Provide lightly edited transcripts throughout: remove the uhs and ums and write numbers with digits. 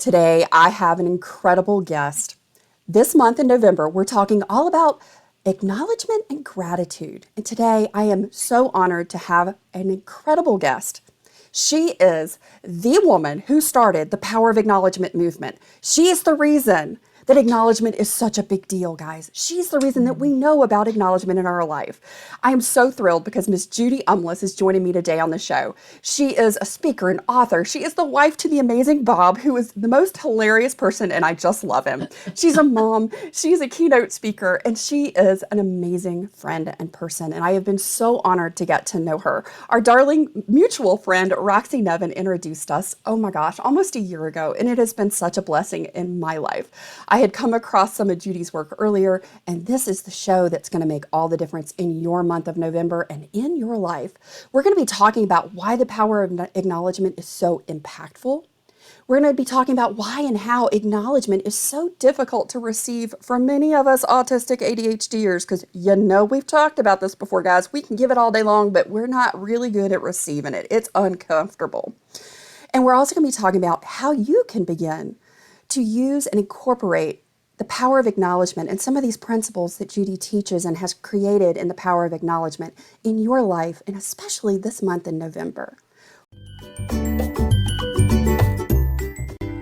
Today, I have an incredible guest. This month in November, we're talking all about acknowledgement and gratitude. And today, I am so honored to have an incredible guest. She is the woman who started the Power of Acknowledgement movement. She is the reason that acknowledgement is such a big deal, guys. She's the reason that we know about acknowledgement in our life. I am so thrilled because Miss Judy Umlas is joining me today on the show. She is a speaker and author. She is the wife to the amazing Bob, who is the most hilarious person, and I just love him. She's a mom, she's a keynote speaker, and she is an amazing friend and person, and I have been so honored to get to know her. Our darling mutual friend, Roxy Nevin, introduced us, oh my gosh, almost a year ago, and it has been such a blessing in my life. I had come across some of Judy's work earlier, and this is the show that's going to make all the difference in your month of November and in your life. We're going to be talking about why the power of acknowledgement is so impactful. We're going to be talking about why and how acknowledgement is so difficult to receive for many of us autistic ADHDers, because we've talked about this before, guys. We can give it all day long, but we're not really good at receiving it. It's uncomfortable. And we're also going to be talking about how you can begin to use and incorporate the power of acknowledgement and some of these principles that Judy teaches and has created in the power of acknowledgement in your life, and especially this month in November.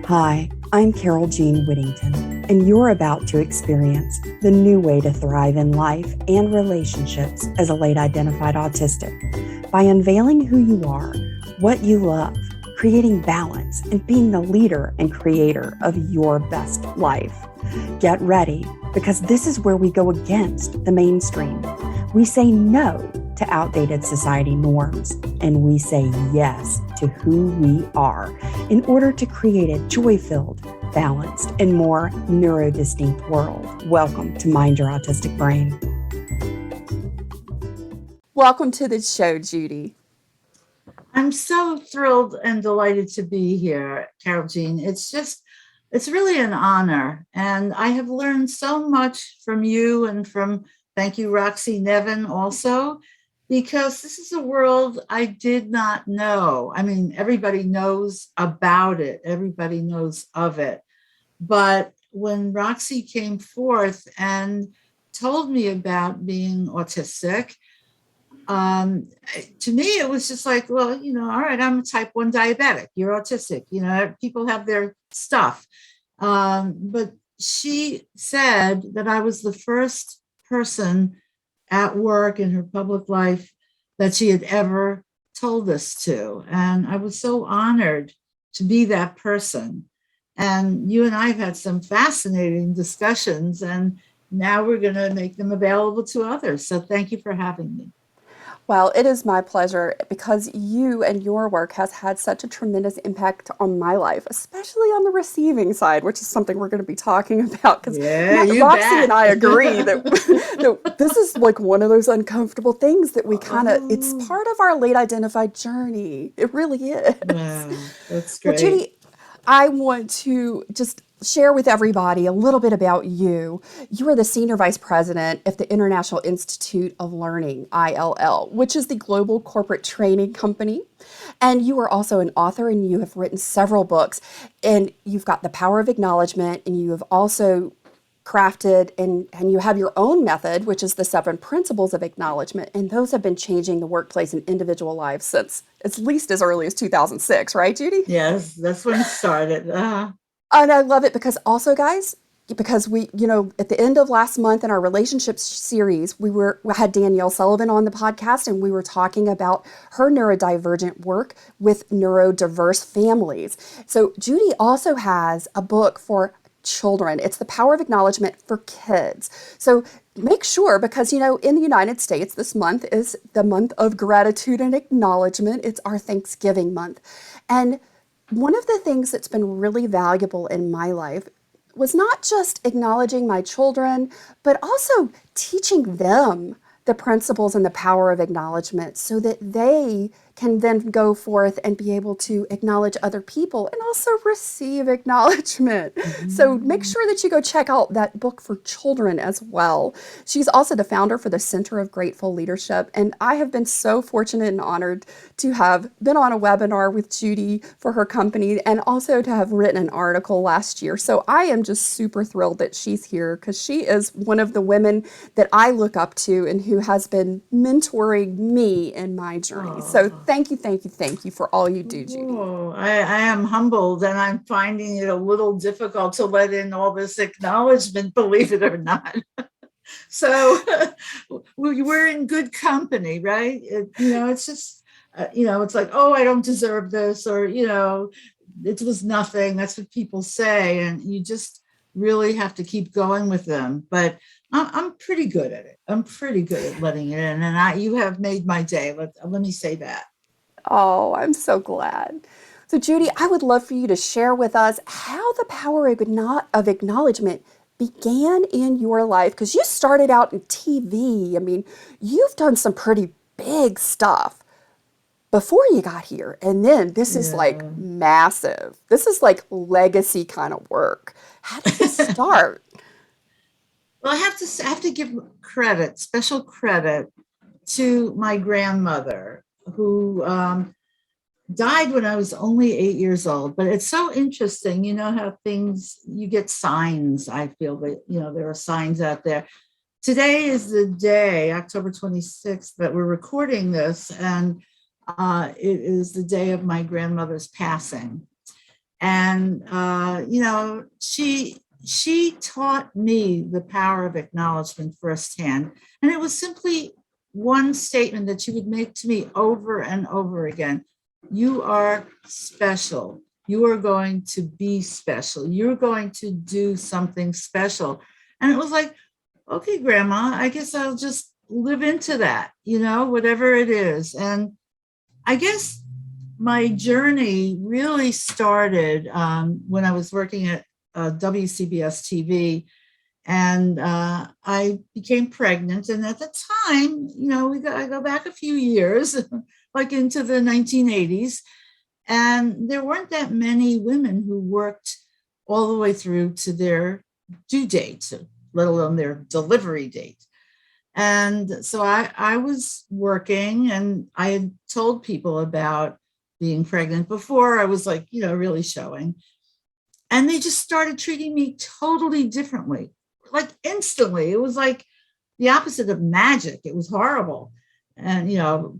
Hi, I'm Carole Jean Whittington, and you're about to experience the new way to thrive in life and relationships as a late identified autistic by unveiling who you are, what you love, creating balance, and being the leader and creator of your best life. Get ready, because this is where we go against the mainstream. We say no to outdated society norms, and we say yes to who we are in order to create a joy-filled, balanced, and more neurodistinct world. Welcome to Mind Your Autistic Brain. Welcome to the show, Judy. I'm so thrilled and delighted to be here, Carole Jean. It's really an honor. And I have learned so much from you and from, thank you, Roxy Nevin also, because this is a world I did not know. I mean, everybody knows about it. Everybody knows of it. But when Roxy came forth and told me about being autistic, to me, it was just like, well, all right, I'm a type 1 diabetic. You're autistic. People have their stuff. But she said that I was the first person at work in her public life that she had ever told this to. And I was so honored to be that person. And you and I have had some fascinating discussions, and now we're going to make them available to others. So thank you for having me. Well, it is my pleasure, because you and your work has had such a tremendous impact on my life, especially on the receiving side, which is something we're going to be talking about. Because Roxy and I agree that this is like one of those uncomfortable things that we it's part of our late identified journey. It really is. Wow, that's great. Well, Judy, I want to just share with everybody a little bit about you. You are the Senior Vice President at the International Institute of Learning, ILL, which is the global corporate training company. And you are also an author, and you have written several books. And you've got the Power of Acknowledgement, and you have also crafted and you have your own method, which is the 7 principles of acknowledgement. And those have been changing the workplace and individual lives since at least as early as 2006, right, Judy? Yes, that's when it started. And I love it because also, guys, because we, at the end of last month in our relationships series, we had Danielle Sullivan on the podcast, and we were talking about her neurodivergent work with neurodiverse families. So Judy also has a book for children. It's the Power of Acknowledgement for Kids. So make sure, because, in the United States, this month is the month of gratitude and acknowledgement. It's our Thanksgiving month. And one of the things that's been really valuable in my life was not just acknowledging my children, but also teaching them the principles and the power of acknowledgement so that they can then go forth and be able to acknowledge other people and also receive acknowledgement. So make sure that you go check out that book for children as well. She's also the founder for the Center of Grateful Leadership. And I have been so fortunate and honored to have been on a webinar with Judy for her company and also to have written an article last year. So I am just super thrilled that she's here because she is one of the women that I look up to and who has been mentoring me in my journey. So thank you for all you do, Judy. Oh, I am humbled, and I'm finding it a little difficult to let in all this acknowledgement, believe it or not. So we're in good company, right? It's just, it's like, oh, I don't deserve this, or, it was nothing. That's what people say. And you just really have to keep going with them. But I'm pretty good at it. I'm pretty good at letting it in. And you have made my day. Let me say that. Oh, I'm so glad. So, Judy, I would love for you to share with us how the power of acknowledgement began in your life, because you started out in TV. I mean, you've done some pretty big stuff before you got here. And then this is like massive. This is like legacy kind of work. How did this start? Well, I have to give special credit to my grandmother, who died when I was only 8 years old. But it's so interesting, how you get signs. I feel that, there are signs out there. Today is the day, October 26th, that we're recording this. And it is the day of my grandmother's passing. And, she taught me the power of acknowledgement firsthand. And it was simply one statement that she would make to me over and over again. You are special. You are going to be special. You're going to do something special. And it was like, okay, Grandma, I guess I'll just live into that, whatever it is. And I guess my journey really started when I was working at WCBS TV, and I became pregnant. And at the time, I go back a few years, like into the 1980s, and there weren't that many women who worked all the way through to their due date, let alone their delivery date. And so I was working, and I had told people about being pregnant before I was like, really showing. And they just started treating me totally differently, like instantly. It was like the opposite of magic. It was horrible. And,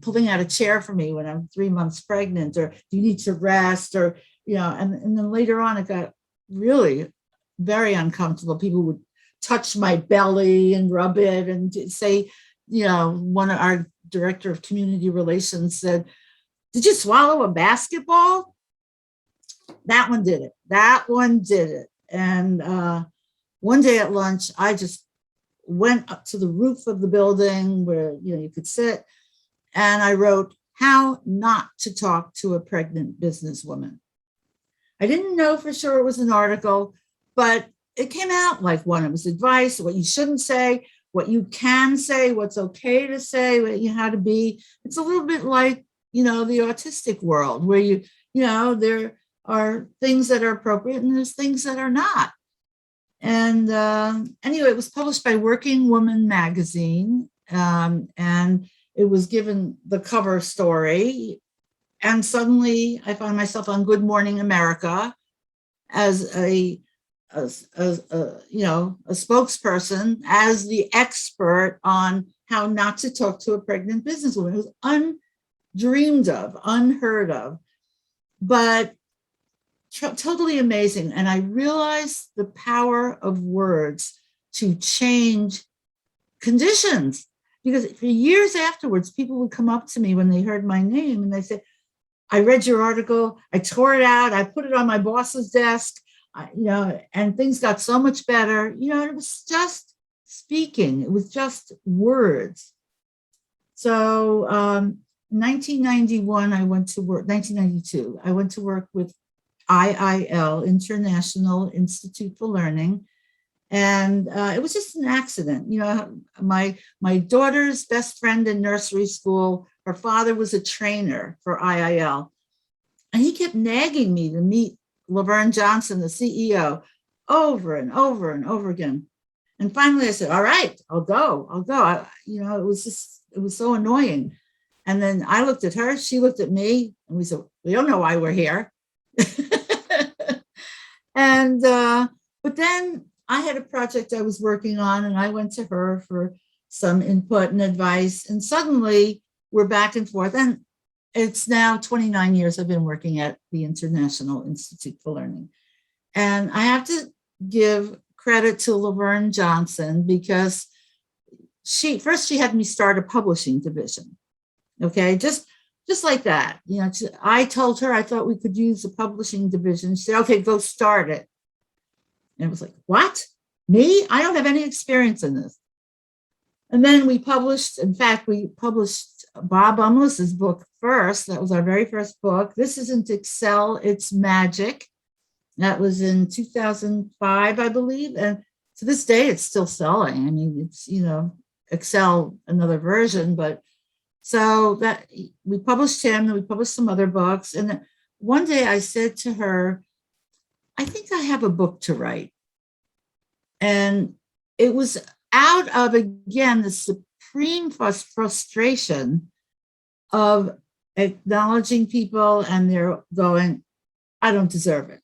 pulling out a chair for me when I'm 3 months pregnant, or do you need to rest, or, and then later on, it got really very uncomfortable. People would touch my belly and rub it and say, one of our director of community relations said, "Did you swallow a basketball?" That one did it. And one day at lunch, I just went up to the roof of the building where, you could sit. And I wrote, "How not to talk to a pregnant businesswoman." I didn't know for sure it was an article, but it came out like one. It was advice, what you shouldn't say, what you can say, what's okay to say, how to be. It's a little bit like, the autistic world, where there are things that are appropriate and there's things that are not. And anyway, it was published by Working Woman magazine, and it was given the cover story. And suddenly I found myself on Good Morning America as a spokesperson, as the expert on how not to talk to a pregnant businesswoman. It was undreamed of, unheard of, but totally amazing. And I realized the power of words to change conditions, because for years afterwards, people would come up to me when they heard my name and they said, "I read your article, I tore it out, I put it on my boss's desk, and things got so much better." It was just speaking, it was just words. So 1992, I went to work with IIL, International Institute for Learning. And it was just an accident. My daughter's best friend in nursery school, her father was a trainer for IIL. And he kept nagging me to meet Laverne Johnson, the CEO, over and over and over again. And finally I said, all right, I'll go. It was so annoying. And then I looked at her, she looked at me, and we said, we don't know why we're here. And, but then I had a project I was working on, and I went to her for some input and advice. And suddenly we're back and forth. And it's now 29 years I've been working at the International Institute for Learning. And I have to give credit to Laverne Johnson, because she had me start a publishing division. Okay, just like that. I told her I thought we could use a publishing division. She said, okay, go start it. And it was like, what? Me? I don't have any experience in this. And then we published Bob Umlas's book first. That was our very first book. This isn't Excel, it's Magic. That was in 2005, I believe. And to this day, it's still selling. I mean, it's, Excel, another version, but so that we published him, and we published some other books. And then one day I said to her, I think I have a book to write. And it was out of, again, the supreme frustration of acknowledging people and they're going, I don't deserve it.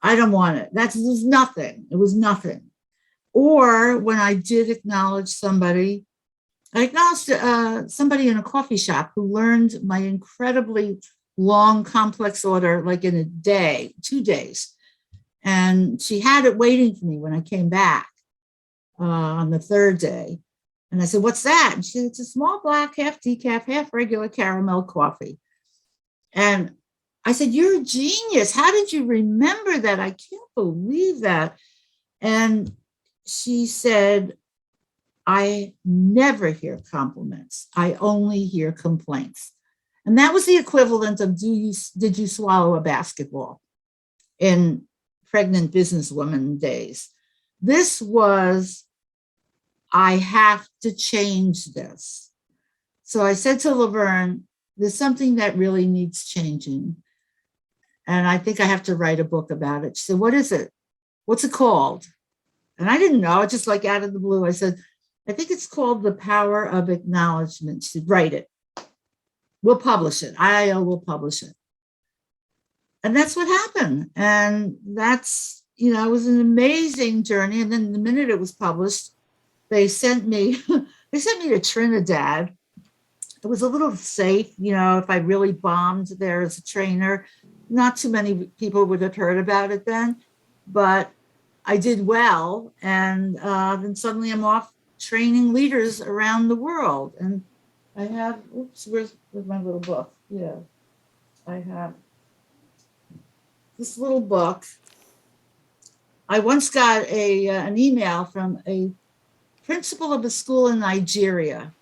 I don't want it. It was nothing. It was nothing. Or when I did acknowledge somebody, I acknowledged somebody in a coffee shop who learned my incredibly long, complex order, like in a day, 2 days. And she had it waiting for me when I came back on the third day. And I said, what's that? And she said, it's a small black, half decaf, half regular caramel coffee. And I said, you're a genius. How did you remember that? I can't believe that. And she said, I never hear compliments. I only hear complaints. And that was the equivalent of did you swallow a basketball in pregnant businesswoman days. This was, I have to change this. So I said to Laverne, there's something that really needs changing. And I think I have to write a book about it. She said, what is it? What's it called? And I didn't know, just like out of the blue, I said, I think it's called The Power of Acknowledgment. She said, write it. We'll publish it. IIL will publish it. And that's what happened. And that's, it was an amazing journey. And then the minute it was published, they sent me to Trinidad. It was a little safe, if I really bombed there as a trainer. Not too many people would have heard about it then, but I did well. And then suddenly I'm off training leaders around the world. And I have, where's my little book? Yeah, I have this little book. I once got an email from a principal of a school in Nigeria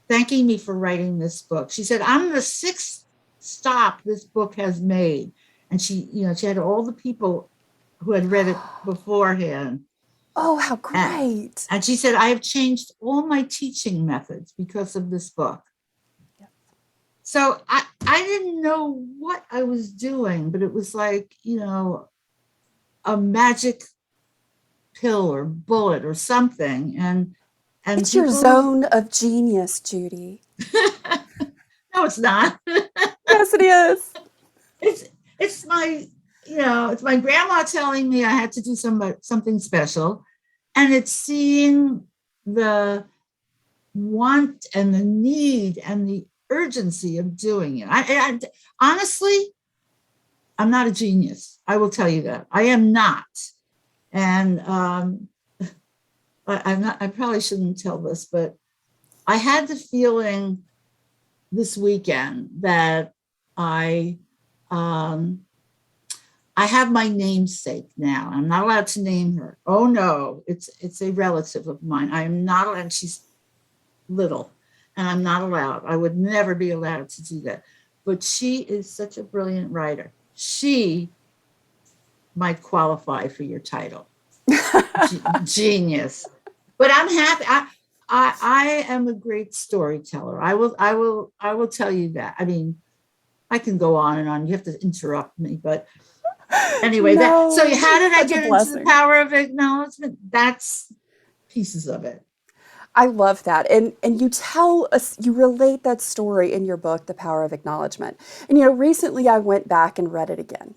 thanking me for writing this book. She said, I'm the 6th stop this book has made. And she had all the people who had read it beforehand. Oh, how great. And she said, I have changed all my teaching methods because of this book. Yep. So I didn't know what I was doing, but it was like, a magic pill or bullet or something. And it's your zone of genius, Judy. No, it's not. Yes, it is. It's my, it's my grandma telling me I had to do something special. And it's seeing the want and the need and the urgency of doing it. I honestly, I'm not a genius. I will tell you that. I am not. And I probably shouldn't tell this, but I had the feeling this weekend that I have my namesake now. I'm not allowed to name her. Oh no, it's a relative of mine. I am not allowed, and she's little, and I'm not allowed. I would never be allowed to do that. But she is such a brilliant writer. She might qualify for your title. Genius. But I'm happy. I am a great storyteller. I will tell you that. I mean, I can go on and on. You have to interrupt me, but anyway, so No, how did I such a get into the blessing. power of acknowledgement? That's pieces of it. I love that. And you tell us, you relate that story in your book, The Power of Acknowledgement. And recently I went back and read it again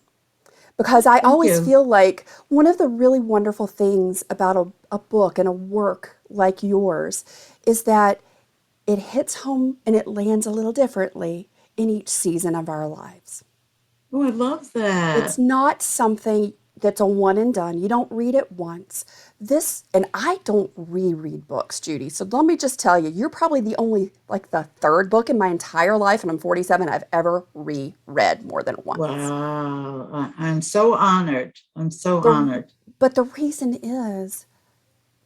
because I Thank always you. feel like one of the really wonderful things about a book and a work like yours is that it hits home and it lands a little differently in each season of our lives. Oh, I love It's that. not something that's a one and done. You don't read it once. And I don't reread books, Judy. So let me just tell you, you're probably the only, like the third book in my entire life, and I'm 47, I've ever reread more than once. Wow. I'm so honored. I'm so The, honored. but the reason is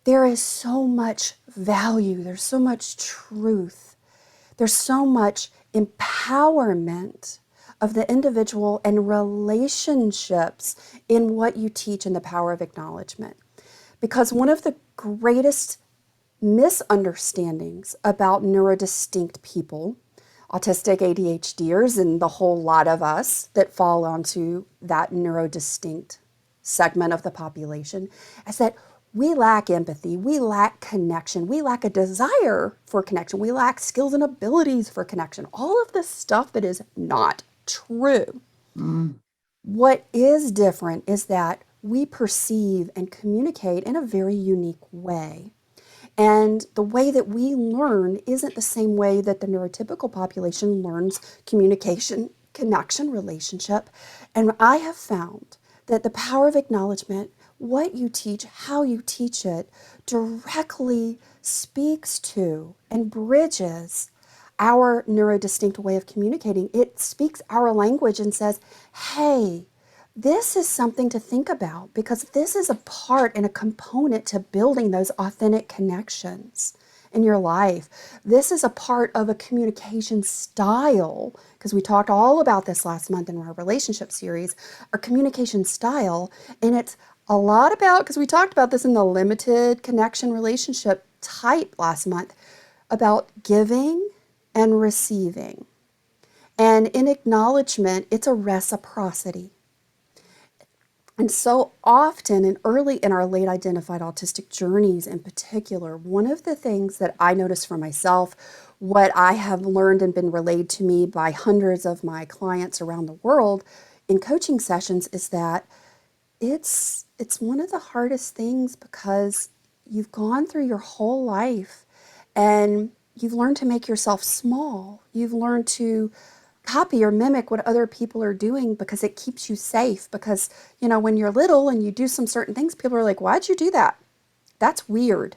there is so much value, there's so much truth, there's so much empowerment of the individual and relationships in what you teach in the power of acknowledgement. Because one of the greatest misunderstandings about neurodistinct people, autistic ADHDers, and the whole lot of us that fall onto that neurodistinct segment of the population, is that we lack empathy, we lack connection, we lack a desire for connection, we lack skills and abilities for connection, all of this stuff that is not true. Mm. What is different is that we perceive and communicate in a very unique way. And the way that we learn isn't the same way that the neurotypical population learns communication, connection, relationship. And I have found that the power of acknowledgement, what you teach, how you teach it, directly speaks to and bridges our neurodistinct way of communicating. It speaks our language and says, hey, this is something to think about because this is a part and a component to building those authentic connections in your life. This is a part of a communication style, because we talked all about this last month in our relationship series, our communication style. And it's a lot about, because we talked about this in the limited connection relationship type last month, about giving and receiving. And in acknowledgement, it's a reciprocity. And so often, and early in our late identified autistic journeys in particular, one of the things that I noticed for myself, what I have learned and been relayed to me by hundreds of my clients around the world in coaching sessions, is that it's one of the hardest things because you've gone through your whole life and you've learned to make yourself small. You've learned to copy or mimic what other people are doing because it keeps you safe. Because, when you're little and you do some certain things, people are like, why'd you do that? That's weird.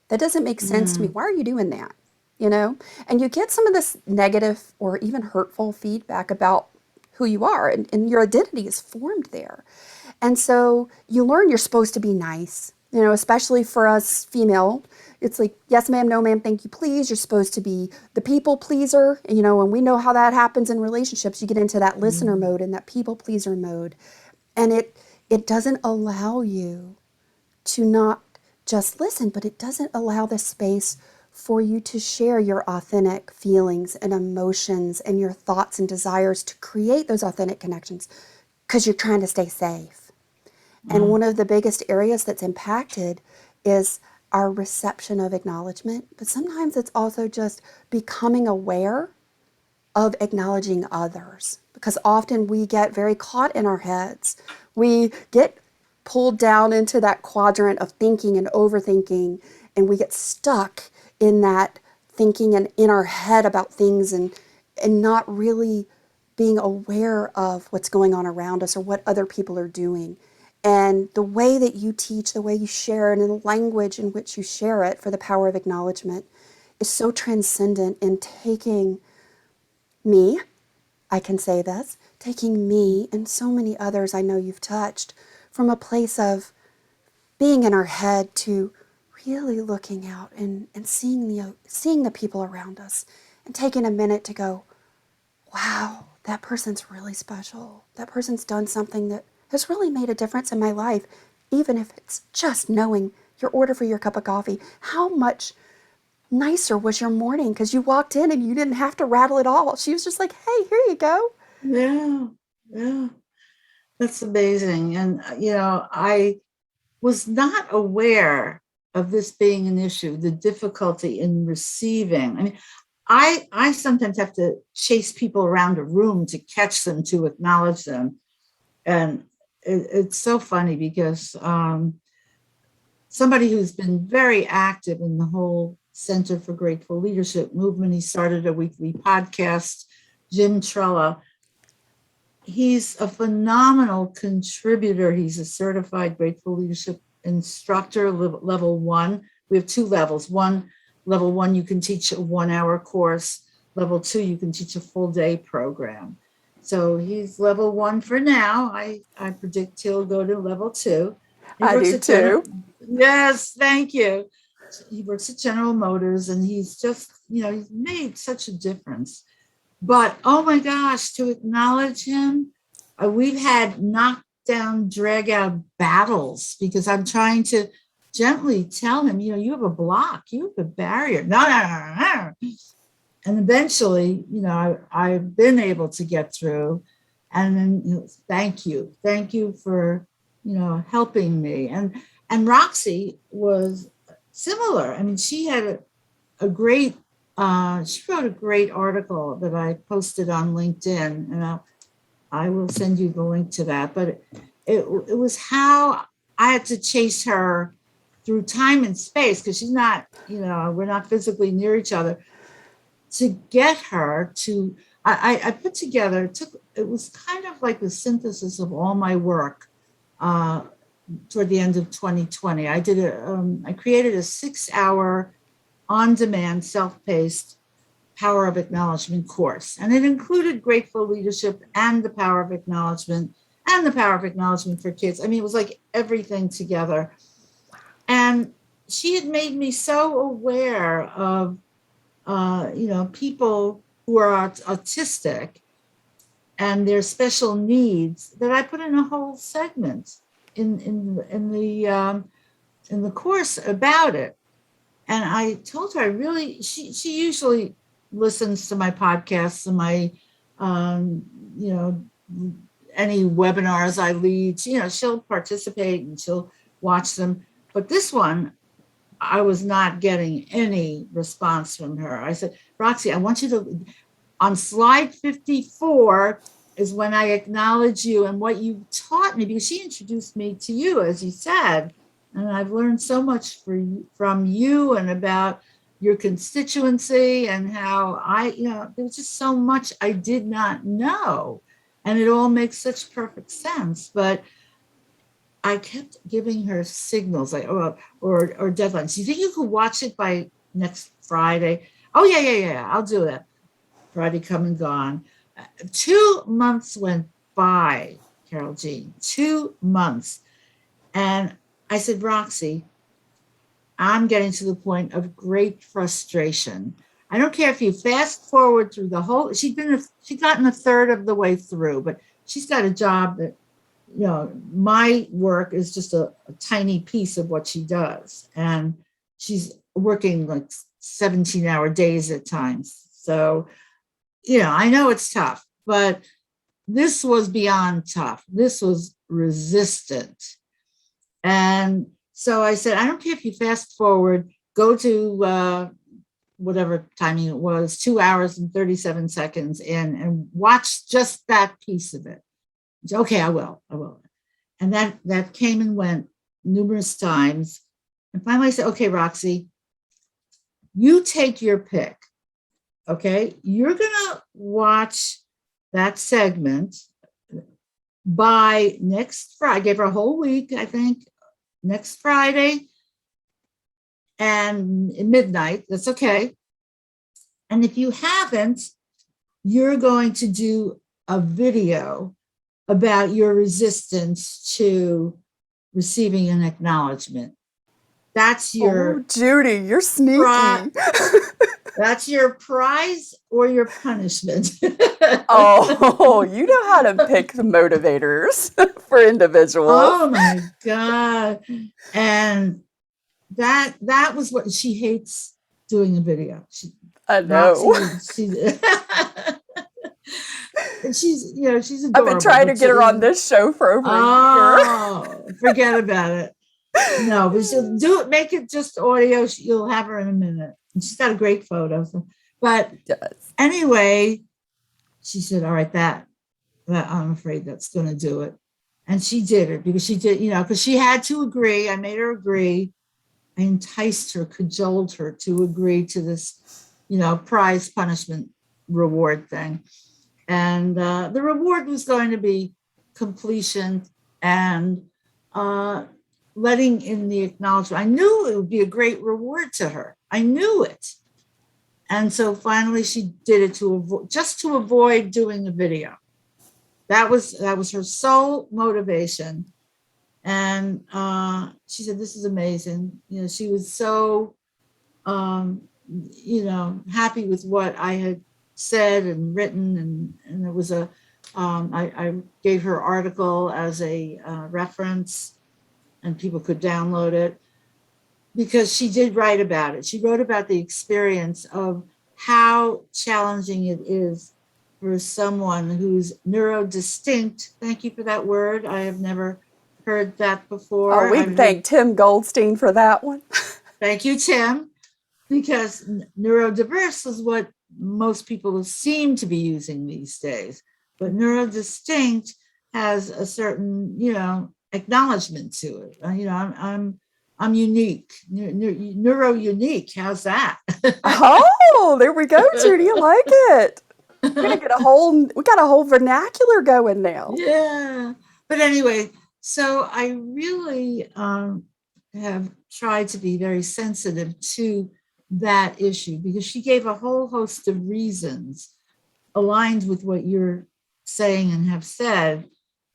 That doesn't make sense to me. Mm. Why are you doing that? And you get some of this negative or even hurtful feedback about who you are, and your identity is formed there. And so you learn you're supposed to be nice, especially for us female. It's like, yes, ma'am, no, ma'am, thank you, please. You're supposed to be the people pleaser. And we know how that happens in relationships. You get into that listener Mm. mode and that people pleaser mode. And it doesn't allow you to not just listen, but it doesn't allow the space for you to share your authentic feelings and emotions and your thoughts and desires to create those authentic connections because you're trying to stay safe. And Mm. one of the biggest areas that's impacted is our reception of acknowledgement, but sometimes it's also just becoming aware of acknowledging others, because often we get very caught in our heads. We get pulled down into that quadrant of thinking and overthinking, and we get stuck in that thinking and in our head about things and not really being aware of what's going on around us or what other people are doing. And the way that you teach, the way you share it, and the language in which you share it for the power of acknowledgement is so transcendent in taking me, I can say this, taking me and so many others I know you've touched from a place of being in our head to really looking out and seeing the people around us and taking a minute to go, wow, that person's really special. That person's done something that has really made a difference in my life, even if it's just knowing your order for your cup of coffee. How much nicer was your morning? Because you walked in and you didn't have to rattle it all. She was just like, hey, here you go. Yeah, yeah, that's amazing. And, I was not aware of this being an issue, the difficulty in receiving. I mean, I sometimes have to chase people around a room to catch them, to acknowledge them. And it's so funny because somebody who's been very active in the whole Center for Grateful Leadership movement, he started a weekly podcast, Jim Trella. He's a phenomenal contributor. He's a certified Grateful Leadership instructor, level 1. We have 2 levels. Level 1, you can teach a 1-hour course. Level 2, you can teach a full day program. So he's level 1 for now. I predict he'll go to level 2. I do too. Yes, thank you. He works at General Motors, and he's just, he's made such a difference. But, oh my gosh, to acknowledge him, we've had knockdown, drag out battles because I'm trying to gently tell him, you have a block, you have a barrier. No. And eventually, I've been able to get through. And then, thank you for, helping me. And Roxy was similar. I mean, she had a great, she wrote a great article that I posted on LinkedIn, and I will send you the link to that. But it was how I had to chase her through time and space, because she's not, we're not physically near each other, to get her to, I put together, it was kind of like the synthesis of all my work toward the end of 2020. I created a 6-hour on-demand, self-paced Power of Acknowledgement course. And it included grateful leadership and the Power of Acknowledgement and the Power of Acknowledgement for kids. I mean, it was like everything together. And she had made me so aware of, people who are autistic and their special needs, that I put in a whole segment in the course about it. And I told her, she usually listens to my podcasts and my, any webinars I lead. She'll participate and she'll watch them. But this one, I was not getting any response from her. I said, Roxy, I want you to, on slide 54 is when I acknowledge you and what you taught me, because she introduced me to you, as you said. And I've learned so much from you and about your constituency, and how there was just so much I did not know. And it all makes such perfect sense. But I kept giving her signals, like, or deadlines. Do you think you could watch it by next Friday? Oh, yeah, I'll do that. Friday come and gone. 2 months went by, Carole Jean, 2 months. And I said, Roxy, I'm getting to the point of great frustration. I don't care if you fast forward through the whole, she'd gotten a third of the way through, but she's got a job that, my work is just a tiny piece of what she does. And she's working like 17-hour days at times. So, I know it's tough, but this was beyond tough. This was resistant. And so I said, I don't care if you fast forward, go to whatever timing it was, 2 hours and 37 seconds in, and watch just that piece of it. Said, okay, I will. And that came and went numerous times. And finally I said, okay, Roxy, you take your pick. Okay, you're gonna watch that segment by next Friday. I gave her a whole week, I think, next Friday and midnight. That's okay. And if you haven't, you're going to do a video about your resistance to receiving an acknowledgement. That's your Judy, you're sneaky. That's your prize or your punishment. Oh, you know how to pick the motivators for individuals. Oh my God. And that was what she hates. doing a video. I Roxy, know. and she's I've been adorable. trying to But get her on this show for over a year. oh, forget about it. No, but she'll do it. Make it just audio. You'll have her in a minute. And she's got a great photo. But Yes. anyway, she said, "All right, that I'm afraid that's going to do it." And she did it because she did, because she had to agree. I made her agree. I enticed her, cajoled her to agree to this, prize, punishment, reward thing. And the reward was going to be completion and letting in the acknowledgement. I knew it would be a great reward to her. I knew it. And so finally she did it just to avoid doing the video. That was her sole motivation. And she said, "This is amazing." She was so, happy with what I had said and written. And it was I gave her article as a reference, and people could download it because she did write about it. She wrote about the experience of how challenging it is for someone who's neurodistinct. Thank you for that word. I have never heard that before. Oh, we thank Tim Goldstein for that one. Thank you, Tim, because neurodiverse is what most people seem to be using these days. But neurodistinct has a certain, acknowledgement to it. I'm unique, neuro unique. How's that? Oh, there we go, Judy. I like it. We got a whole vernacular going now. Yeah. But anyway, so I really have tried to be very sensitive to that issue because she gave a whole host of reasons aligned with what you're saying and have said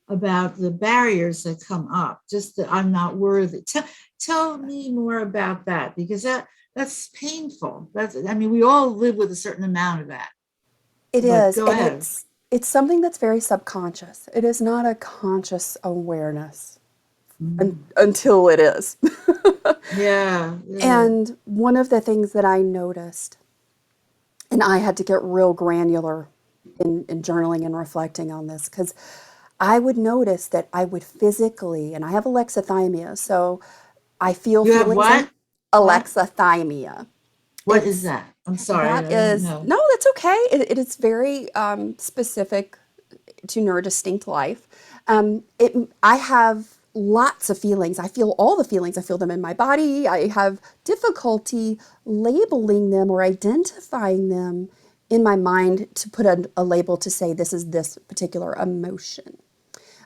about the barriers that come up, just that I'm not worthy. Tell me more about that, because that's painful. We all live with a certain amount of that. It But is, go and ahead. it's something that's very subconscious. It is not a conscious awareness until it is. Yeah. And one of the things that I noticed, and I had to get real granular in journaling and reflecting on this, because I would notice that I would physically, and I have alexithymia, so I feel You have feelings in what? alexithymia. What is It's that? I'm sorry, that I don't is know. no, that's okay. It is very specific to neurodistinct life. I have lots of feelings. I feel all the feelings. I feel them in my body. I have difficulty labeling them or identifying them in my mind to put a label to say this is this particular emotion.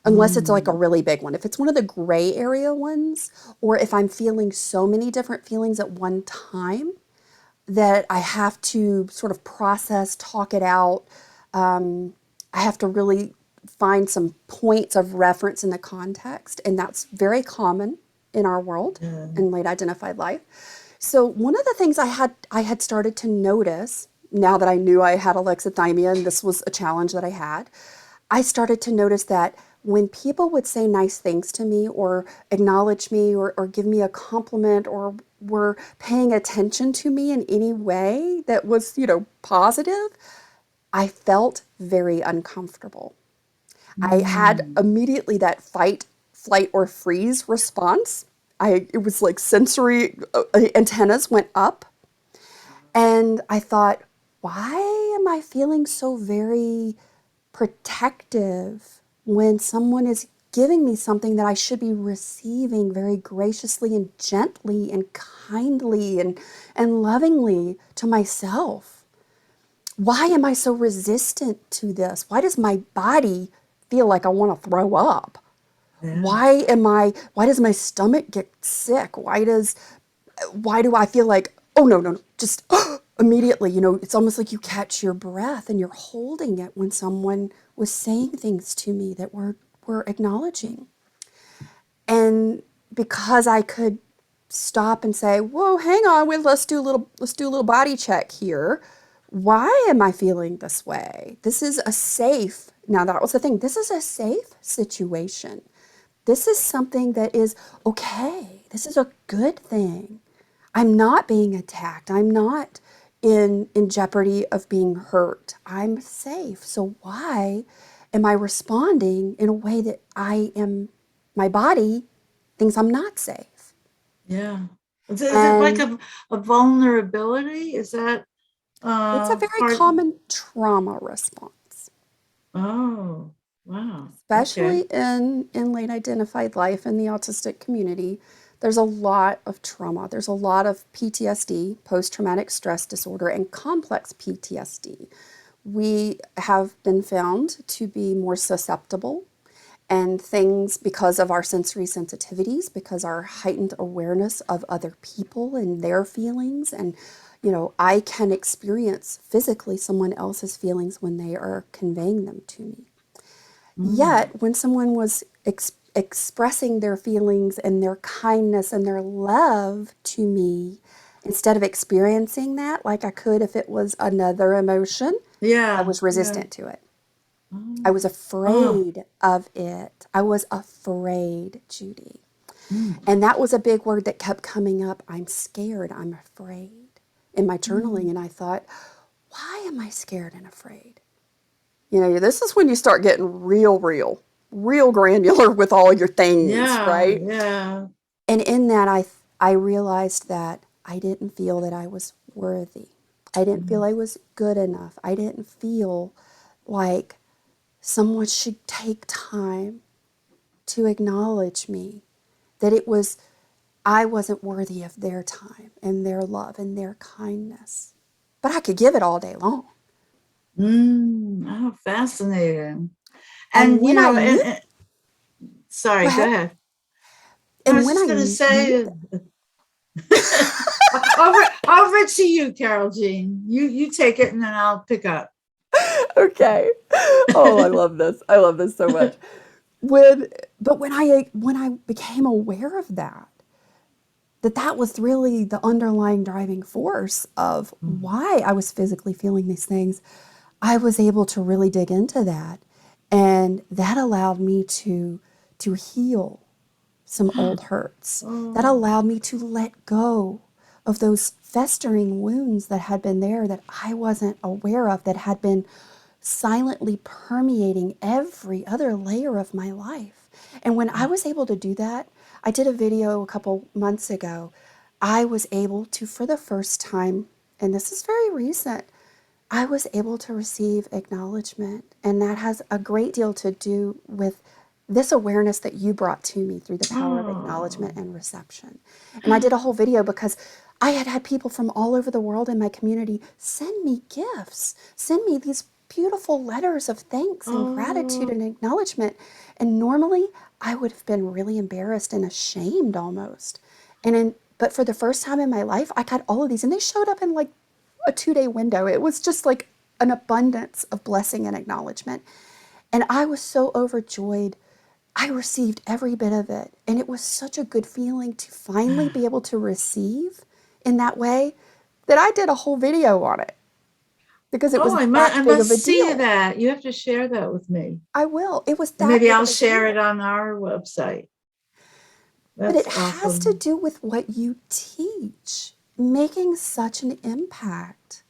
Unless it's like a Mm. really big one. If it's one of the gray area ones, or if I'm feeling so many different feelings at one time that I have to sort of process, talk it out, I have to really find some points of reference in the context, and that's very common in our world Yeah. in late identified life. So one of the things I had started to notice now that I knew I had alexithymia and this was a challenge that I had, I started to notice that when people would say nice things to me or acknowledge me or give me a compliment or were paying attention to me in any way that was, positive, I felt very uncomfortable. I had Mm. immediately that fight, flight, or freeze response. It was like sensory antennas went up. And I thought, why am I feeling so very protective when someone is giving me something that I should be receiving very graciously and gently and kindly and lovingly to myself? Why am I so resistant to this? Why does my body feel like I want to throw up? Yeah. Why does my stomach get sick? Why do I feel like, oh, no, no, no, just immediately, it's almost like you catch your breath and you're holding it when someone was saying things to me that were acknowledging. And because I could stop and say, whoa, hang on, let's do a little body check here. Why am I feeling this way? This is a safe, now that was the thing, this is a safe situation. This is something that is okay. This is a good thing. I'm not being attacked. I'm not in jeopardy of being hurt. I'm safe. So why am I responding in a way that my body thinks I'm not safe? Yeah. Is it like And a vulnerability? Is that it's a very part? common trauma response, Oh, wow. especially Okay. in late identified life in the autistic community. There's a lot of trauma. There's a lot of PTSD, post traumatic stress disorder, and complex PTSD. We have been found to be more susceptible and things because of our sensory sensitivities, because our heightened awareness of other people and their feelings. And, I can experience physically someone else's feelings when they are conveying them to me. Mm. Yet, when someone was expressing their feelings and their kindness and their love to me, instead of experiencing that like I could if it was another emotion, I Yeah, was yeah. resistant to it. I Oh, was oh. afraid of it. I was afraid, Judy. Mm, And that was a big word that kept coming up. I'm scared. I'm afraid in my journaling. mm. And I thought, why am I scared and afraid? This is when you start getting real granular with all your things, Yeah, right? yeah. And in that, I realized that I didn't feel that I was worthy. I didn't feel Mm. I was good enough. I didn't feel like someone should take time to acknowledge me, that I wasn't worthy of their time and their love and their kindness. But I could give it all day long. Mm. Oh, fascinating. And And, when I knew, go sorry, go ahead. ahead. I And was when just I going to knew say, that, over to you, Carole Jean. You take it and then I'll pick up. okay. Oh, I love this. I love this so much. When, but when I became aware of that was really the underlying driving force of Mm. why I was physically feeling these things. I was able to really dig into that, and that allowed me to heal some old hurts. That Oh, allowed me to let go of those festering wounds that had been there that I wasn't aware of, that had been silently permeating every other layer of my life. And when I was able to do that, I did a video a couple months ago. I was able to, for the first time, and this is very recent, I was able to receive acknowledgement. And that has a great deal to do with this awareness that you brought to me through the power of oh, acknowledgement and reception. And I did a whole video because I had had people from all over the world in my community send me gifts, send me these beautiful letters of thanks and gratitude oh, and acknowledgement. And normally I would have been really embarrassed and ashamed almost. But for the first time in my life, I got all of these and they showed up in like a 2 day window. It was just like an abundance of blessing and acknowledgement. And I was so overjoyed. I received every bit of it. And it was such a good feeling to finally be able to receive in that way that I did a whole video on it because it oh, was that I big of must a see deal. that. You have to share that with me. I will. It was And that maybe big I'll of a share it deal. on our website. But it That's has to awesome. do with what you teach, making such an impact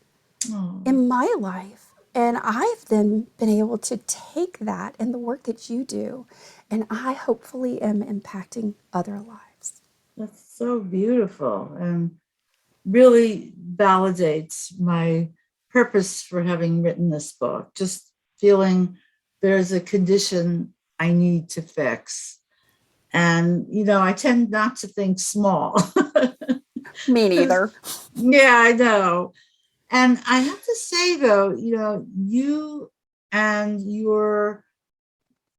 Oh, in my life. And I've then been able to take that and the work that you do, and I hopefully am impacting other lives. that's so beautiful and really validates my purpose for having written this book. Just feeling there's a condition I need to fix. And, I tend not to think small. Me neither. Yeah, I know. And I have to say, though, you and your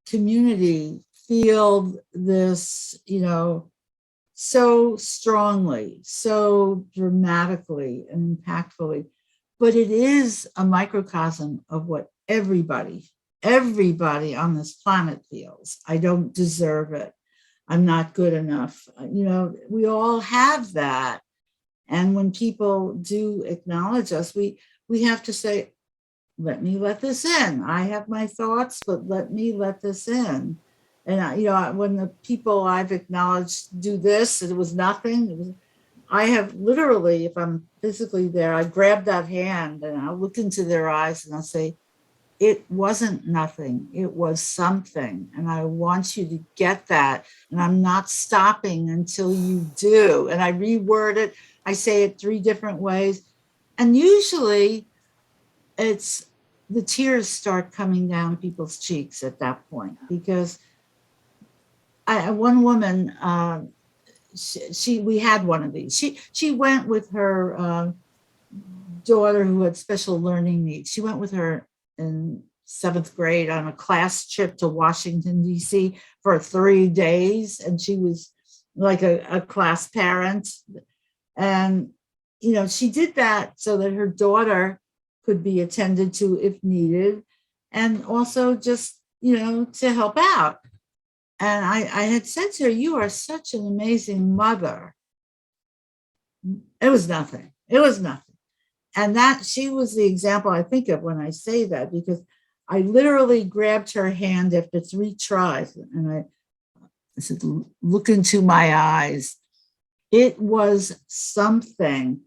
community feel this, so strongly, so dramatically and impactfully. But it is a microcosm of what everybody on this planet feels. I don't deserve it. I'm not good enough. We all have that. And when people do acknowledge us, we have to say, let me let this in. I have my thoughts, but let me let this in. And when the people I've acknowledged do this, it was nothing. I have literally, if I'm physically there, I grab that hand and I'll look into their eyes and I'll say, it wasn't nothing, it was something. And I want you to get that. And I'm not stopping until you do. And I reword it. I say it 3 different ways. And usually it's the tears start coming down people's cheeks at that point, because one woman, we had one of these. She went with her daughter who had special learning needs. She went with her in 7th grade on a class trip to Washington, D.C. for 3 days. And she was like a class parent. And, she did that so that her daughter could be attended to if needed. And also just, to help out. And I had said to her, you are such an amazing mother. It was nothing. It was nothing. And that she was the example I think of when I say that, because I literally grabbed her hand after 3 tries and I said, look into my eyes. It was something.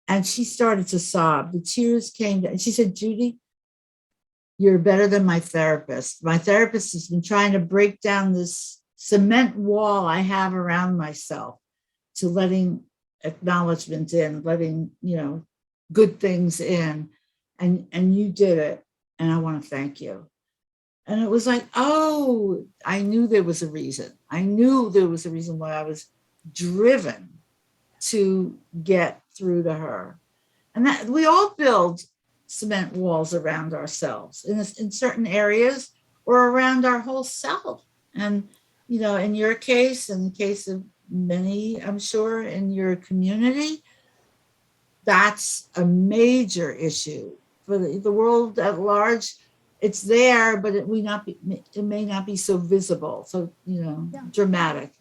And she started to sob. The tears came down. She said, Judy, you're better than my therapist. My therapist has been trying to break down this cement wall I have around myself to letting acknowledgement in, letting, good things in. And you did it. And I want to thank you. And it was like, oh, I knew there was a reason. I knew there was a reason why I was driven to get through to her. And that we all build cement walls around ourselves in certain areas or around our whole self. And, in your case, in the case of many, I'm sure, in your community, that's a major issue for the world at large. It's there, but it may not be so visible, so, dramatic.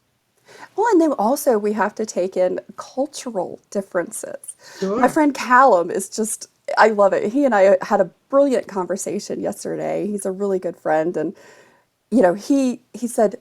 Well, and then also we have to take in cultural differences. My Sure. friend Callum is just, I love it. He and I had a brilliant conversation yesterday. He's a really good friend. And, he said,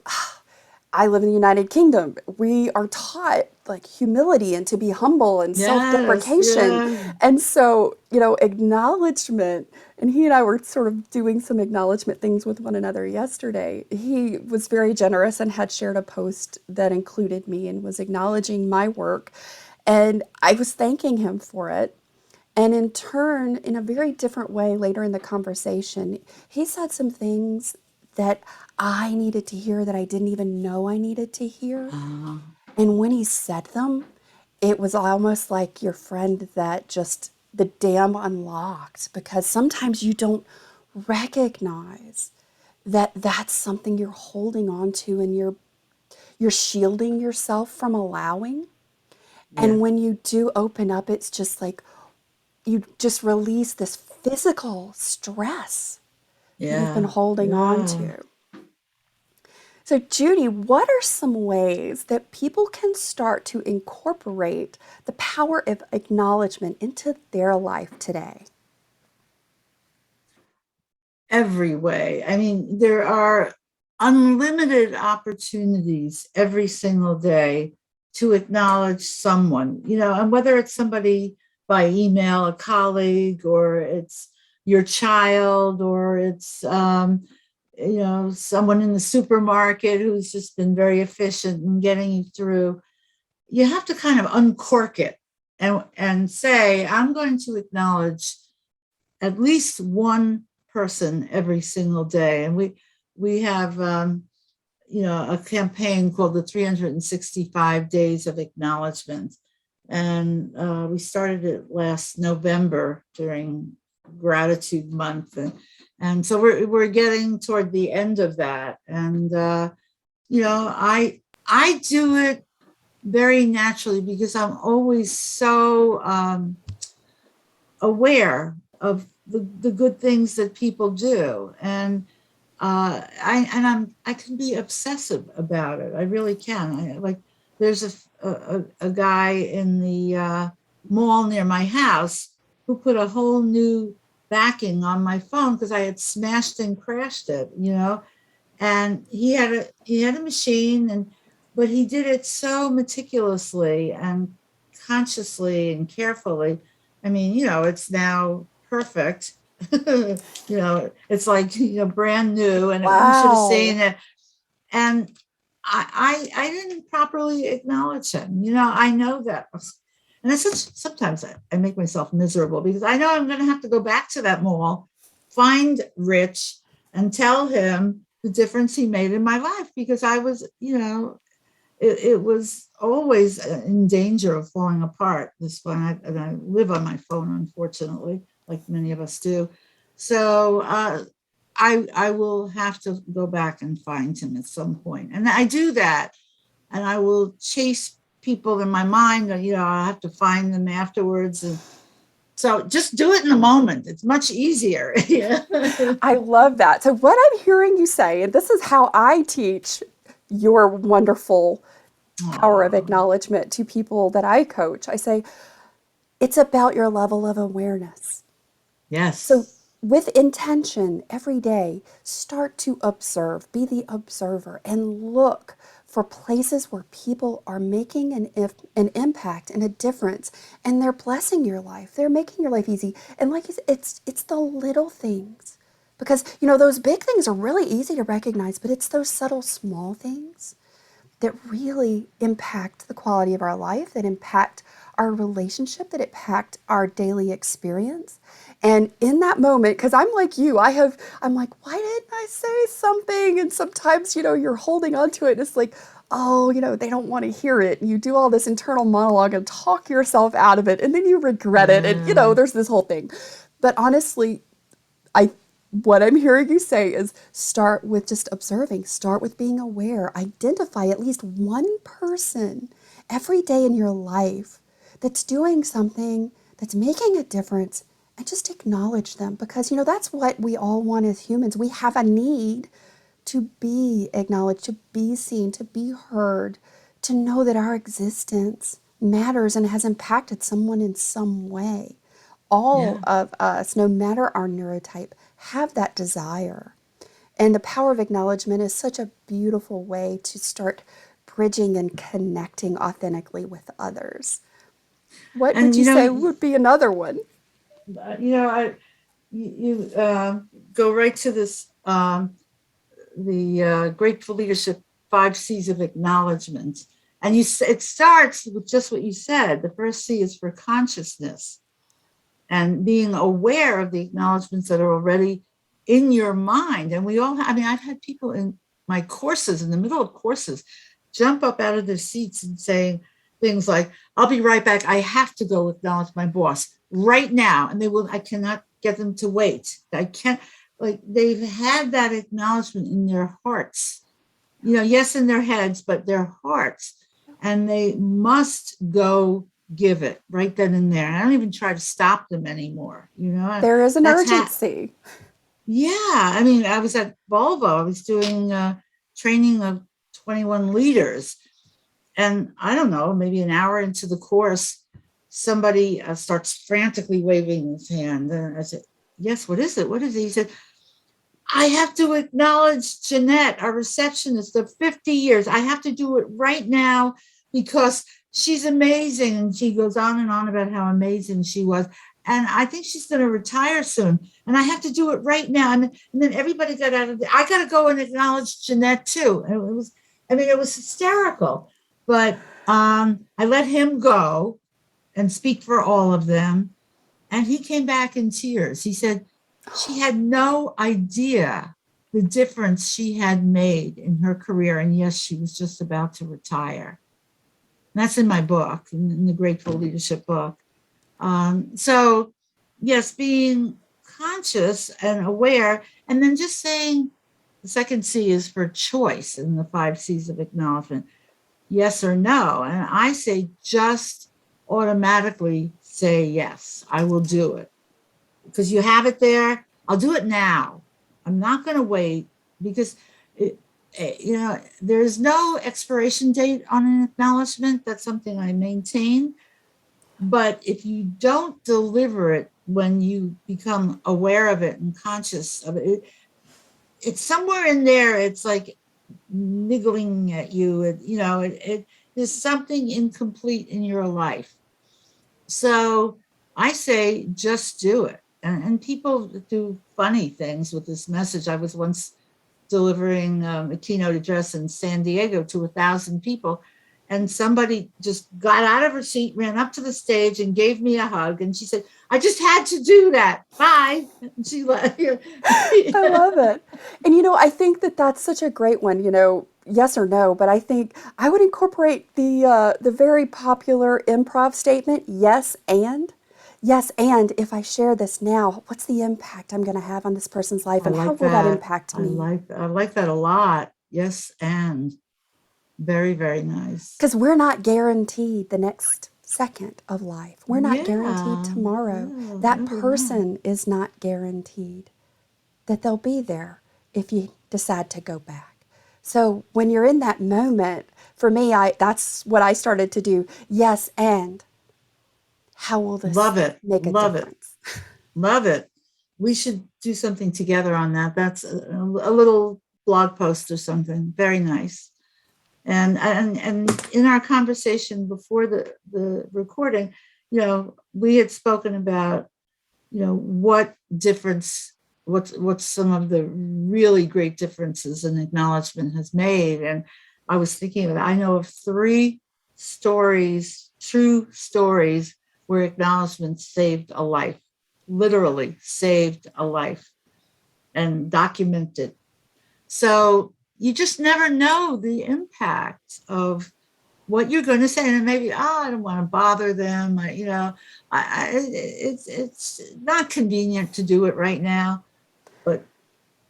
I live in the United Kingdom. We are taught like humility and to be humble and Yes. self-deprecation. Yeah. And so, acknowledgement, and he and I were sort of doing some acknowledgement things with one another yesterday. He was very generous and had shared a post that included me and was acknowledging my work. And I was thanking him for it. And in turn, in a very different way later in the conversation, he said some things that I needed to hear that I didn't even know I needed to hear. Uh, And when he said them, it was almost like your friend that just the dam unlocked, because sometimes you don't recognize that that's something you're holding on to and you're shielding yourself from allowing. yeah. And when you do open up, it's just like you just release this physical stress that you've been Yeah. holding on Yeah. to. So, Judy, what are some ways that people can start to incorporate the power of acknowledgement into their life today? Every way. I mean, there are unlimited opportunities every single day to acknowledge someone, and whether it's somebody by email, a colleague, or it's your child, or it's, someone in the supermarket who's just been very efficient in getting you through. You have to kind of uncork it and say, I'm going to acknowledge at least one person every single day. And we have a campaign called the 365 Days of Acknowledgement. And we started it last November during Gratitude Month. And so we're getting toward the end of that. And I do it very naturally because I'm always so aware of the good things that people do. And I can be obsessive about it. I really can. There's a guy in the mall near my house who put a whole new backing on my phone because I had smashed and crashed it, and he had a machine, but he did it so meticulously and consciously and carefully. I mean, it's now perfect. It's like, brand new, and you should have Wow. seen it. And I didn't properly acknowledge him. I know that. And sometimes I make myself miserable because I know I'm going to have to go back to that mall, find Rich, and tell him the difference he made in my life, because I was, it was always in danger of falling apart. And I live on my phone, unfortunately, like many of us do. So I will have to go back and find him at some point. And I do that, and I will chase people in my mind. I have to find them afterwards. And so just do it in the moment. It's much easier. Yeah. I love that. So, what I'm hearing you say, and this is how I teach your wonderful power of Aw, acknowledgement to people that I coach, I say, it's about your level of awareness. So, yes. with intention every day, start to observe, be the observer, and look for places where people are making an impact and a difference, and they're blessing your life. They're making your life easy. And like you said, it's the little things. Because, those big things are really easy to recognize, but it's those subtle, small things that really impact the quality of our life, that impact our relationship, that impact our daily experience. And in that moment, because I'm like you, I'm like, why didn't I say something? And sometimes, you're holding on to it. And it's like, oh, they don't want to hear it. And you do all this internal monologue and talk yourself out of it. And then you regret it. And, Yeah. there's this whole thing. But honestly, I what I'm hearing you say is start with just observing, start with being aware, identify at least one person every day in your life that's doing something that's making a difference, and just acknowledge them, because that's what we all want as humans. We have a need to be acknowledged, to be seen, to be heard, to know that our existence matters and has impacted someone in some way. All Yeah. of us, no matter our neurotype, have that desire. And the power of acknowledgement is such a beautiful way to start bridging and connecting authentically with others. What would And you say would be another one? I you go right to this, the grateful leadership 5 C's of acknowledgement. And it starts with just what you said. The first C is for consciousness, and being aware of the acknowledgments that are already in your mind. And I mean, I've had people in my courses, in the middle of courses, jump up out of their seats and saying things like, I'll be right back. I have to go acknowledge my boss right now. And I cannot get them to wait. I can't, like, they've had that acknowledgement in their hearts, yes, in their heads, but their hearts. And they must go give it right then and there. I don't even try to stop them anymore. There is an That's urgency. yeah. I mean, I was at Volvo. I was doing training of 21 leaders, and I don't know, maybe an hour into the course, somebody starts frantically waving his hand. And I said, "Yes, what is it? What is it?" He said, I have to acknowledge Jeanette, our receptionist of 50 years. I have to do it right now because she's amazing. And she goes on and on about how amazing she was. And I think she's going to retire soon. And I have to do it right now. And then everybody got out of it. I got to go and acknowledge Jeanette too. And it was hysterical. But I let him go and speak for all of them. And he came back in tears. He said, she had no idea the difference she had made in her career. And yes, she was just about to retire. And that's in my book, in the Grateful Leadership book. So, yes, being conscious and aware, and then just saying the second C is for choice in the 5 C's of acknowledgement, yes or no. And I say just automatically say yes, I will do it, because you have it there. I'll do it now. I'm not going to wait, because there's no expiration date on an acknowledgement. That's something I maintain. But if you don't deliver it when you become aware of it and conscious of it, it's somewhere in there. It's like niggling at you. There's something incomplete in your life. So I say, just do it. And people do funny things with this message. I was once delivering a keynote address in San Diego to 1,000 people. And somebody just got out of her seat, ran up to the stage and gave me a hug. And she said, I just had to do that. Bye. And she left. I love it. And I think that that's such a great one, yes or no, but I think I would incorporate the very popular improv statement, yes and. Yes, and if I share this now, what's the impact I'm going to have on this person's life, I and how like will that that. impact me? I like that a lot. Yes, and very, very nice. Because we're not guaranteed the next second of life. We're not guaranteed Yeah. tomorrow. Yeah, That never know. person is not guaranteed that they'll be there if you decide to go back. So when you're in that moment, for me, that's what I started to do. Yes, and how will this Love it. make a Love it. difference? Love it. We should do something together on that. That's a little blog post or something. Very nice. And in our conversation before the recording, we had spoken about, what difference, what's some of the really great differences in acknowledgement has made. And I was thinking I know of 3 stories, true stories, where acknowledgement saved a life, literally saved a life, and documented. So you just never know the impact of what you're going to say, and maybe, I don't want to bother them. It's not convenient to do it right now, but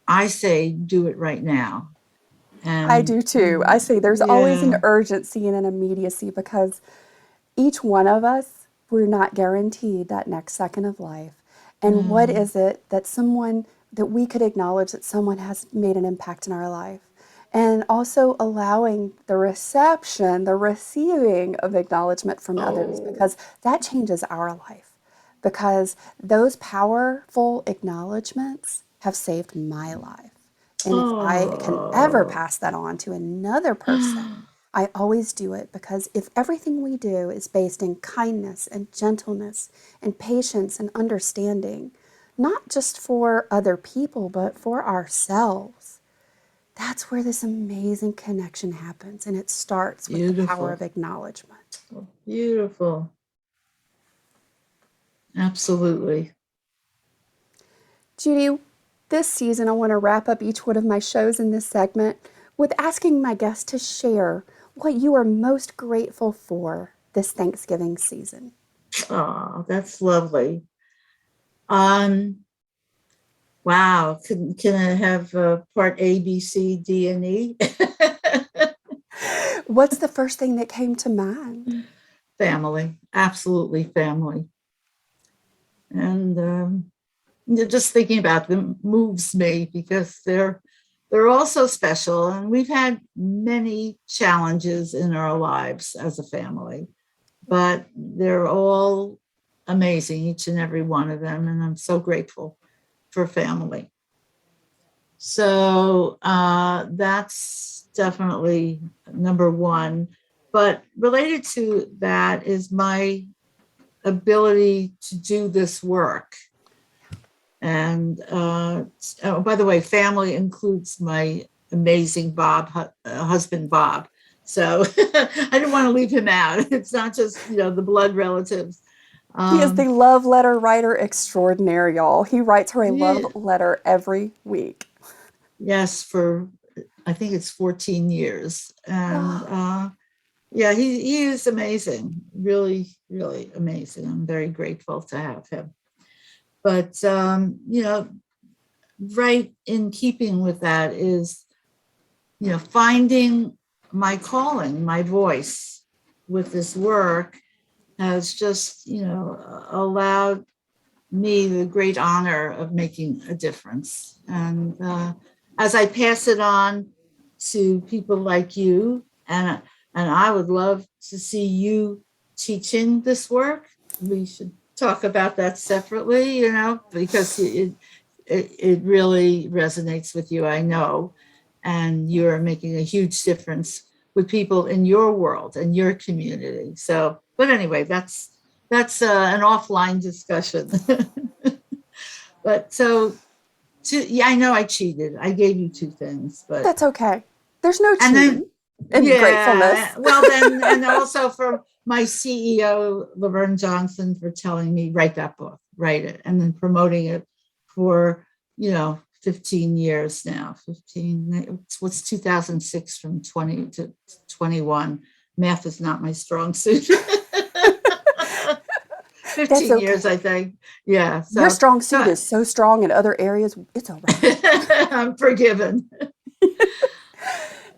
I say do it right now. I And do too. I say there's always an yeah, urgency and an immediacy because each one of us, we're not guaranteed that next second of life. And what no. is it that we could acknowledge that someone has made an impact in our life? And also allowing the reception, the receiving of acknowledgement from others, Oh, because that changes our life. Because those powerful acknowledgments have saved my life. And if I can ever oh. pass that on to another person, I always do it because if everything we do is based in kindness and gentleness and patience and understanding, not just for other people, but for ourselves, that's where this amazing connection happens. And it starts with the power of Beautiful. acknowledgement. Beautiful. Absolutely. Judy, this season I want to wrap up each one of my shows in this segment with asking my guests to share what you are most grateful for this Thanksgiving season. Oh, that's lovely. Um, wow. Can I have part A, B, C, D, and E? What's the first thing that came to mind? Family, absolutely family. And just thinking about them moves me because they're all so special, and we've had many challenges in our lives as a family, but they're all amazing, each and every one of them, and I'm so grateful for family. So that's definitely number one. But related to that is my ability to do this work. And oh, by the way, family includes my amazing husband, Bob. So I didn't want to leave him out. It's not just, the blood relatives. He is the Um, love letter writer extraordinaire, y'all. He writes her a love yeah, letter every week. yes, for I think it's 14 years. And Oh, yeah, he is amazing. Really, really amazing. I'm very grateful to have him. But, right in keeping with that is, finding my calling, my voice with this work has just, allowed me the great honor of making a difference. And as I pass it on to people like you, and I would love to see you teaching this work. We should talk about that separately, because it really resonates with you, I know, and you're making a huge difference with people in your world and your community. So, but anyway, that's an offline discussion. But yeah, I know I cheated. I gave you 2 things, but That's okay. There's no and then cheating and gratefulness. well then, and also for my CEO Laverne Johnson for telling me write that book, write it, and then promoting it for 15 years now. 15. What's 2006 from 20 to 21? Math is not my strong suit. 15 years, I think. Yeah. Your strong suit is so strong in other areas. It's all right. I'm forgiven.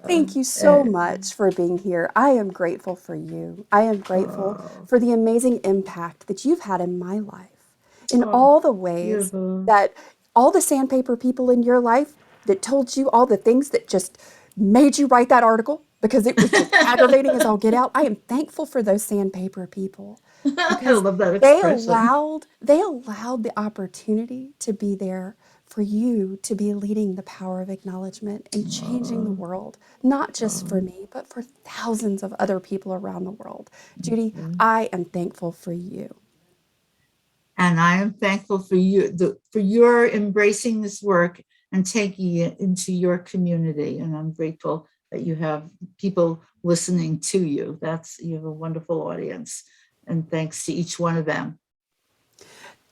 Thank you so much for being here. I am grateful for you. I am grateful for the amazing impact that you've had in my life, in all the ways that all the sandpaper people in your life that told you all the things that just made you write that article because it was just aggravating as all get out. I am thankful for those sandpaper people. I love that expression. They allowed the opportunity to be there for you to be leading the power of acknowledgement and changing the world, not just for me, but for thousands of other people around the world. Judy, I am thankful for you. And I am thankful for you, for your embracing this work and taking it into your community. And I'm grateful that you have people listening to you. You have a wonderful audience. And thanks to each one of them.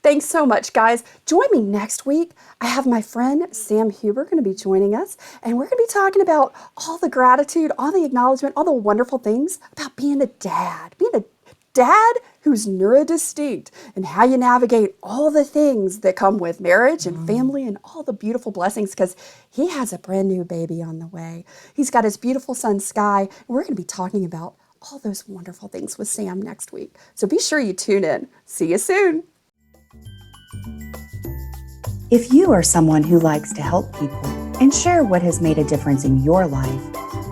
Thanks so much, guys. Join me next week. I have my friend Sam Huber going to be joining us, and we're going to be talking about all the gratitude, all the acknowledgement, all the wonderful things about being a dad who's neurodistinct, and how you navigate all the things that come with marriage and family and all the beautiful blessings, because he has a brand new baby on the way. He's got his beautiful son, Sky, and we're going to be talking about all those wonderful things with Sam next week. So be sure you tune in. See you soon. If you are someone who likes to help people and share what has made a difference in your life,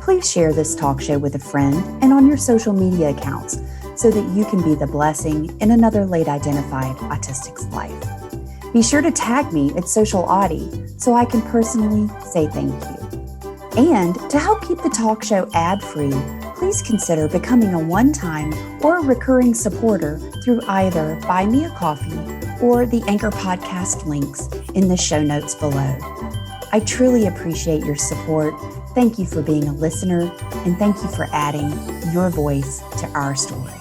please share this talk show with a friend and on your social media accounts so that you can be the blessing in another late identified autistic's life. Be sure to tag me at Social Autie so I can personally say thank you. And to help keep the talk show ad-free, please consider becoming a one-time or recurring supporter through either Buy Me a Coffee or the Anchor podcast links in the show notes below. I truly appreciate your support. Thank you for being a listener, and thank you for adding your voice to our story.